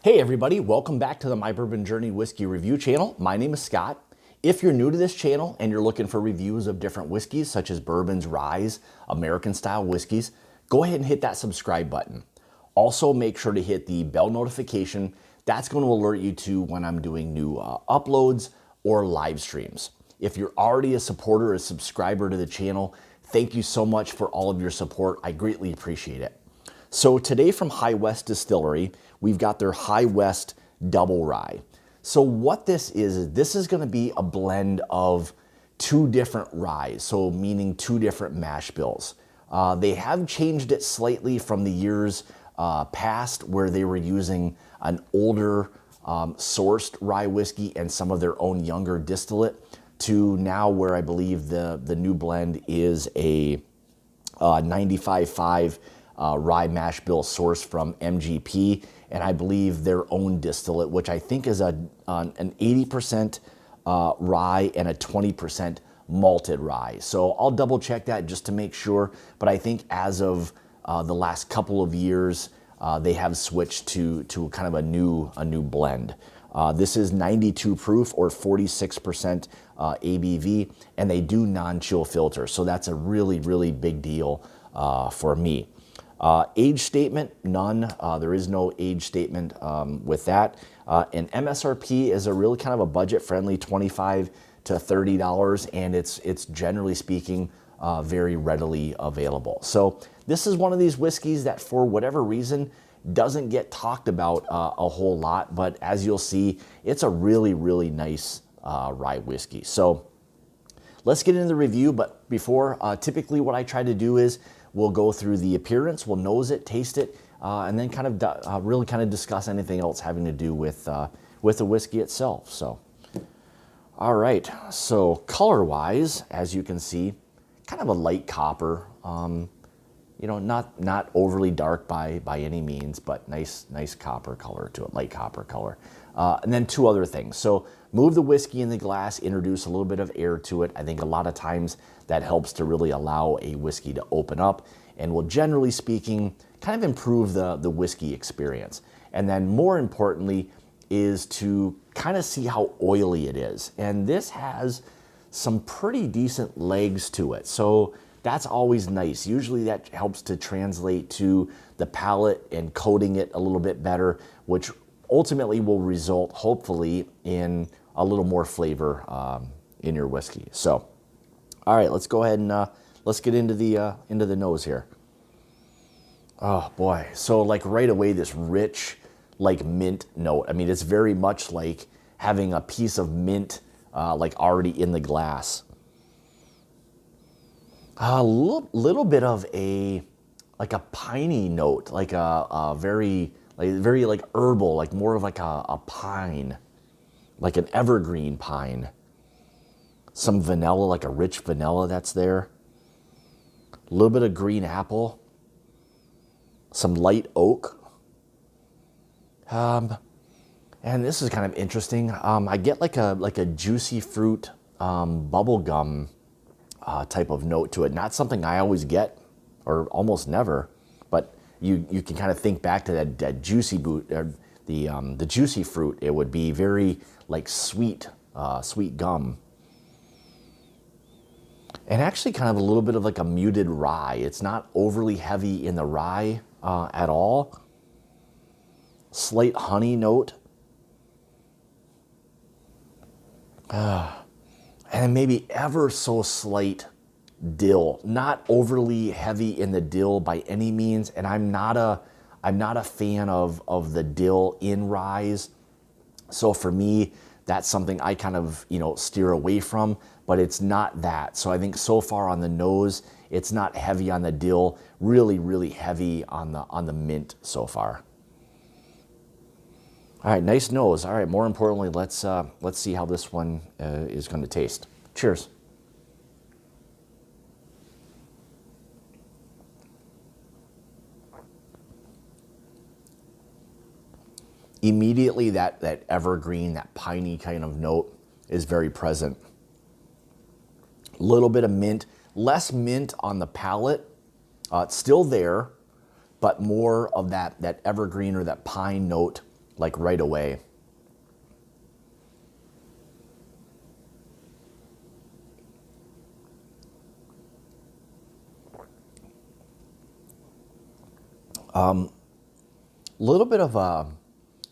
Hey everybody, welcome back to the My Bourbon Journey Whiskey Review channel. My name is Scott. If you're new to this channel and you're looking for reviews of different whiskeys such as bourbons, ryes, American style whiskeys, go ahead and hit that subscribe button. Also make sure to hit the bell notification. That's going to alert you to when I'm doing new uploads or live streams. If you're already a supporter, a subscriber to the channel, thank you so much for all of your support. I greatly appreciate it. So today from High West Distillery, we've got their High West Double Rye. So what this is going to be a blend of two different ryes, so meaning two different mash bills. They have changed it slightly from the years past where they were using an older sourced rye whiskey and some of their own younger distillate to now where I believe the new blend is a 95.5 rye mash bill sourced from MGP, and I believe their own distillate, which I think is an 80% rye and a 20% malted rye. So I'll double check that just to make sure, but I think as of the last couple of years, they have switched to kind of a new blend. This is 92 proof or 46% ABV, and they do non-chill filter, so that's a really big deal for me. Age statement, none. There is no age statement with that. And MSRP is a really kind of a budget-friendly $25 to $30, and it's generally speaking very readily available. So this is one of these whiskeys that for whatever reason doesn't get talked about a whole lot, but as you'll see, it's a really nice rye whiskey. So let's get into the review, but before, typically what I try to do is we'll go through the appearance, we'll nose it, taste it, and then kind of really kind of discuss anything else having to do with the whiskey itself. So, all right. So color-wise, as you can see, kind of a light copper. You know, not overly dark by any means, but nice copper color to it, light copper color. And then two other things. So move the whiskey in the glass, introduce a little bit of air to it. I think a lot of times that helps to really allow a whiskey to open up and will, generally speaking, kind of improve the whiskey experience. And then more importantly is to kind of see how oily it is. And this has some pretty decent legs to it. So that's always nice. Usually that helps to translate to the palate and coating it a little bit better, which ultimately will result, hopefully, in a little more flavor in your whiskey. So, all right, let's go ahead and let's get into the nose here. Oh boy, so like right away, this rich, like mint note. I mean, it's very much like having a piece of mint like already in the glass. A little bit of like a piney note, like a very like herbal, like more of like a pine, like an evergreen pine. Some vanilla, like a rich vanilla that's there. A little bit of green apple. Some light oak. And this is kind of interesting. I get like a juicy fruit, bubble gum type of note to it. Not something I always get, or almost never, but you can kind of think back to that juicy the juicy fruit. It would be very like sweet gum. And actually kind of a little bit of like a muted rye. It's not overly heavy in the rye at all. Slight honey note. And maybe ever so slight dill. Not overly heavy in the dill by any means. And I'm not a fan of the dill in ryes. So for me, that's something I kind of, steer away from, but it's not that. So I think so far on the nose, it's not heavy on the dill, really heavy on the mint so far. All right, nice nose. All right, more importantly, let's see how this one is going to taste. Cheers. Immediately, that evergreen, that piney kind of note is very present. A little bit of mint, less mint on the palate. It's still there, but more of that evergreen or that pine note like right away. Little bit of a,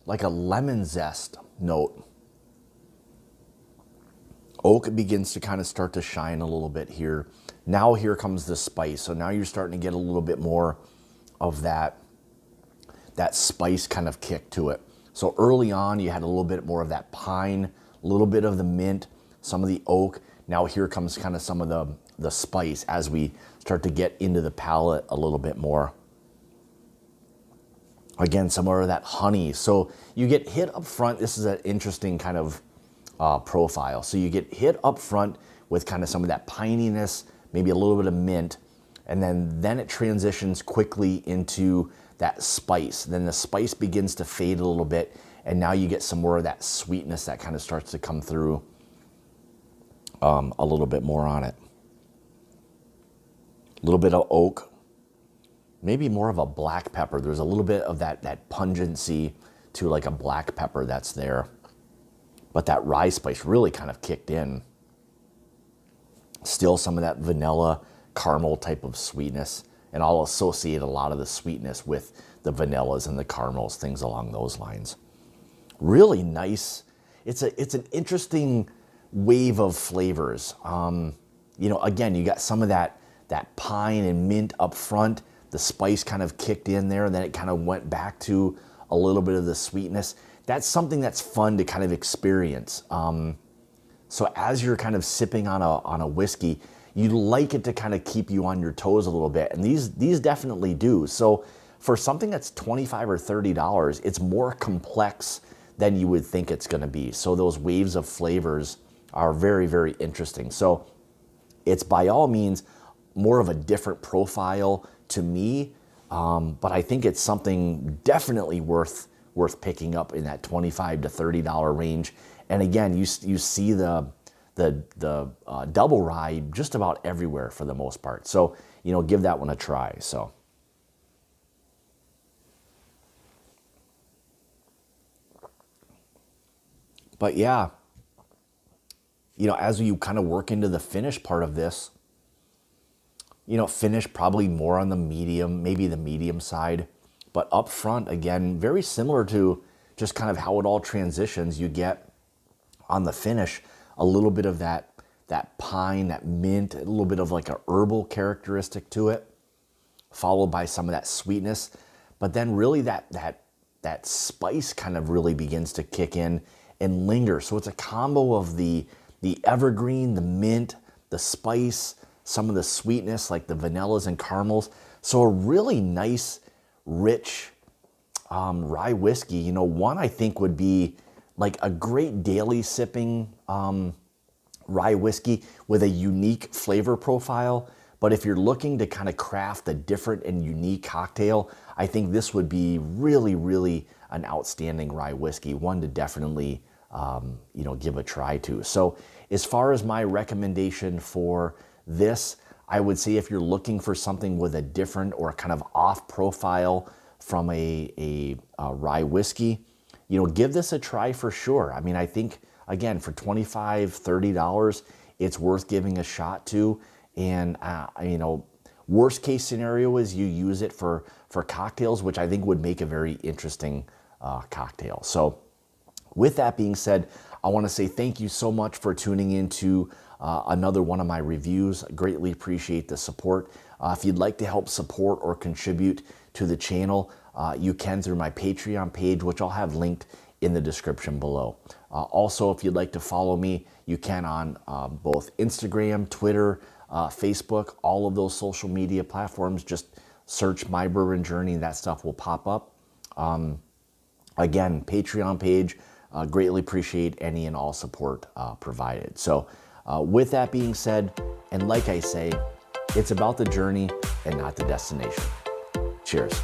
like a lemon zest note. Oak begins to kind of start to shine a little bit here. Now here comes the spice. So now you're starting to get a little bit more of that spice kind of kick to it. So early on, you had a little bit more of that pine, a little bit of the mint, some of the oak. Now here comes kind of some of the spice as we start to get into the palate a little bit more. Again, some more of that honey. So you get hit up front. This is an interesting kind of profile. So you get hit up front with kind of some of that pininess, maybe a little bit of mint, and then it transitions quickly into that spice. Then the spice begins to fade a little bit, and now you get some more of that sweetness that kind of starts to come through a little bit more on it. A little bit of oak. Maybe more of a black pepper. There's a little bit of that pungency to like a black pepper that's there. But that rye spice really kind of kicked in. Still some of that vanilla caramel type of sweetness. And I'll associate a lot of the sweetness with the vanillas and the caramels, things along those lines. Really nice. It's an interesting wave of flavors. You know, again, you got some of that pine and mint up front. The spice kind of kicked in there, and then it kind of went back to a little bit of the sweetness. That's something that's fun to kind of experience. So as you're kind of sipping on a whiskey, you'd like it to kind of keep you on your toes a little bit, and these definitely do. So for something that's $25 or $30, it's more complex than you would think it's going to be. So those waves of flavors are very, very interesting. So it's by all means more of a different profile to me, but I think it's something definitely worth picking up in that $25 to $30 range. And again, you see the double rye just about everywhere for the most part. So, you know, give that one a try. So, but yeah, you know, as you kind of work into the finish part of this, you know, finish probably more on the medium, maybe the medium side, but up front, again, very similar to just kind of how it all transitions. You get on the finish a little bit of that pine, that mint, a little bit of like a herbal characteristic to it, followed by some of that sweetness. But then really that spice kind of really begins to kick in and linger. So it's a combo of the evergreen, the mint, the spice, some of the sweetness like the vanillas and caramels. So a really nice, rich rye whiskey. You know, one I think would be like a great daily sipping rye whiskey with a unique flavor profile. But if you're looking to kind of craft a different and unique cocktail, I think this would be really, really an outstanding rye whiskey, one to definitely you know, give a try to. So as far as my recommendation for this, I would say if you're looking for something with a different or kind of off profile from a rye whiskey, you know, give this a try for sure. I mean, I think, again, for $25, $30, it's worth giving a shot to. And, you know, worst case scenario is you use it for cocktails, which I think would make a very interesting cocktail. So with that being said, I want to say thank you so much for tuning into another one of my reviews. I greatly appreciate the support. If you'd like to help support or contribute to the channel, you can through my Patreon page, which I'll have linked in the description below. Also, if you'd like to follow me, you can on both Instagram, Twitter, Facebook, all of those social media platforms. Just search My Bourbon Journey and that stuff will pop up. Again, Patreon page, greatly appreciate any and all support provided. So with that being said, and like I say, it's about the journey and not the destination. Cheers.